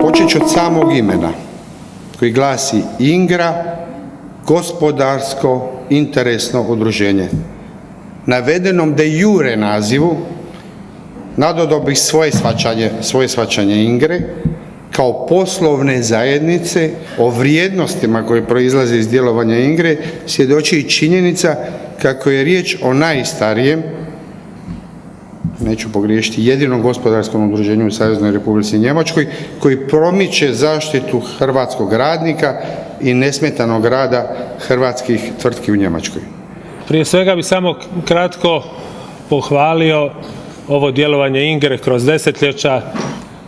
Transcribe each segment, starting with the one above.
Počet ću od samog imena koji glasi INGRA, gospodarsko interesno udruženje. Navedenom de jure nazivu nadodao bih svoje shvaćanje INGRE kao poslovne zajednice. O vrijednostima koje proizlaze iz djelovanja INGRE svjedoči i činjenica kako je riječ o najstarijem, neću pogriješiti, jedinom gospodarskom udruženju u Saveznoj Republici Njemačkoj koji promiče zaštitu hrvatskog radnika i nesmetanog rada hrvatskih tvrtki u Njemačkoj. Prije svega bi samo kratko pohvalio ovo djelovanje INGRE kroz desetljeća.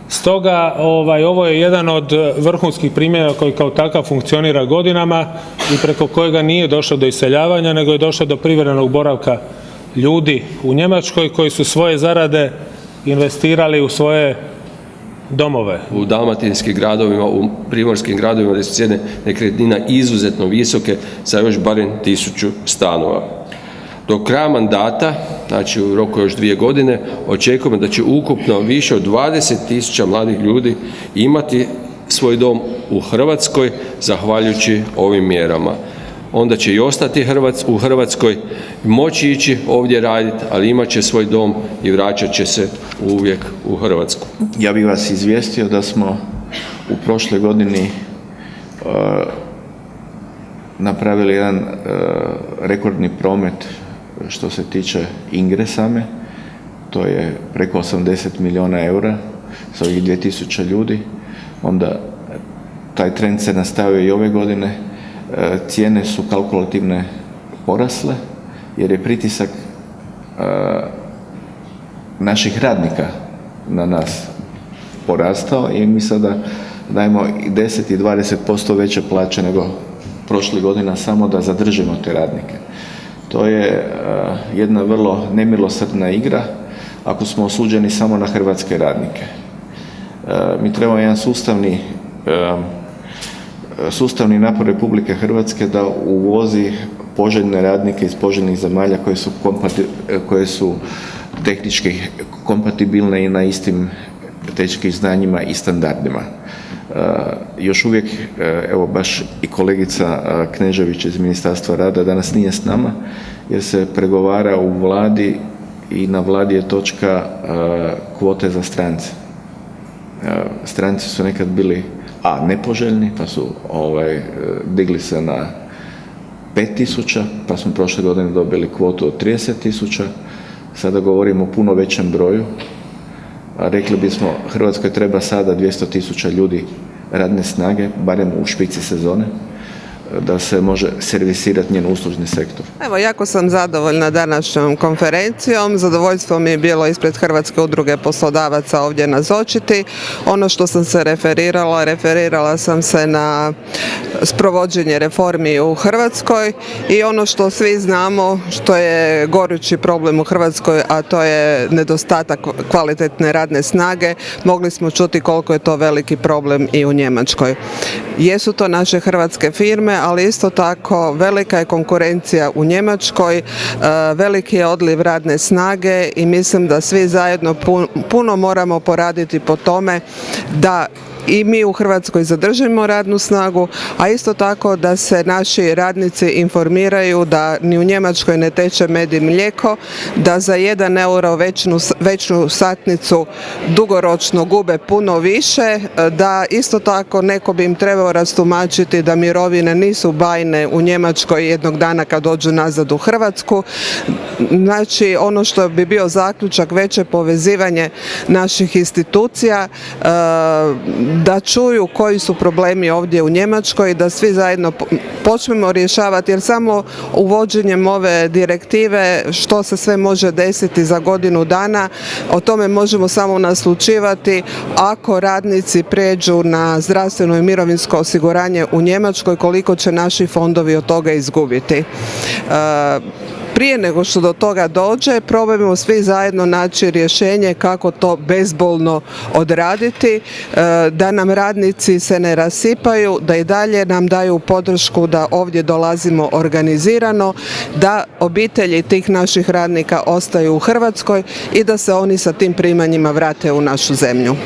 Stoga ovo je jedan od vrhunskih primjera koji kao takav funkcionira godinama i preko kojega nije došlo do iseljavanja, nego je došlo do privremenog boravka ljudi u Njemačkoj koji su svoje zarade investirali u svoje domove. U dalmatinskim gradovima, u primorskim gradovima gdje su cijene nekretnina izuzetno visoke sa još barem 1000 stanova. Do kraja mandata, znači u roku još 2 godine, očekujemo da će ukupno više od 20.000 mladih ljudi imati svoj dom u Hrvatskoj zahvaljujući ovim mjerama. Onda će i ostati u Hrvatskoj, moći ići ovdje raditi, ali imat će svoj dom i vraćat će se uvijek u Hrvatsku. Ja bih vas izvijestio da smo u prošloj godini napravili jedan rekordni promet što se tiče INGRE same. To je preko 80 milijuna eura s ovih 2000 ljudi. Onda taj trend se nastavio i ove godine. Cijene su kalkulativne porasle jer je pritisak naših radnika na nas porastao i mi sada dajemo 10 i 20% veće plaće nego prošle godina samo da zadržimo te radnike. To je jedna vrlo nemilosrdna igra ako smo osuđeni samo na hrvatske radnike. Mi trebamo jedan sustavni napor Republike Hrvatske da uvozi poželjne radnike iz poželjnih zemalja koje su tehnički kompatibilne i na istim tehničkim znanjima i standardima. Još uvijek, evo baš i kolegica Knežević iz Ministarstva rada danas nije s nama jer se pregovara u vladi i na vladi je točka kvote za strance. Stranci su nekad bili nepoželjni, pa su digli se na 5.000, pa smo prošle godine dobili kvotu od 30.000, sada govorimo o puno većem broju. Rekli bismo, Hrvatskoj treba sada 200.000 ljudi radne snage, barem u špici sezone, da se može servisirati njen uslužni sektor. Evo, jako sam zadovoljna današnjom konferencijom. Zadovoljstvo mi je bilo ispred Hrvatske udruge poslodavaca ovdje nazočiti. Ono što sam se referirala sam se na sprovođenje reformi u Hrvatskoj i ono što svi znamo što je gorući problem u Hrvatskoj, a to je nedostatak kvalitetne radne snage. Mogli smo čuti koliko je to veliki problem i u Njemačkoj. Jesu to naše hrvatske firme, ali isto tako velika je konkurencija u Njemačkoj, veliki je odliv radne snage i mislim da svi zajedno puno moramo poraditi po tome da i mi u Hrvatskoj zadržimo radnu snagu, a isto tako da se naši radnici informiraju da ni u Njemačkoj ne teče med i mlijeko, da za 1 euro veću satnicu dugoročno gube puno više, da isto tako neko bi im trebao rastumačiti da mirovine nisu bajne u Njemačkoj jednog dana kad dođu nazad u Hrvatsku. Znači, ono što bi bio zaključak, veće povezivanje naših institucija, da čuju koji su problemi ovdje u Njemačkoj, da svi zajedno počnemo rješavati, jer samo uvođenjem ove direktive što se sve može desiti za godinu dana, o tome možemo samo naslućivati ako radnici prijeđu na zdravstveno i mirovinsko osiguranje u Njemačkoj, koliko će naši fondovi od toga izgubiti. Prije nego što do toga dođe, probajmo svi zajedno naći rješenje kako to bezbolno odraditi, da nam radnici se ne rasipaju, da i dalje nam daju podršku da ovdje dolazimo organizirano, da obitelji tih naših radnika ostaju u Hrvatskoj i da se oni sa tim primanjima vrate u našu zemlju.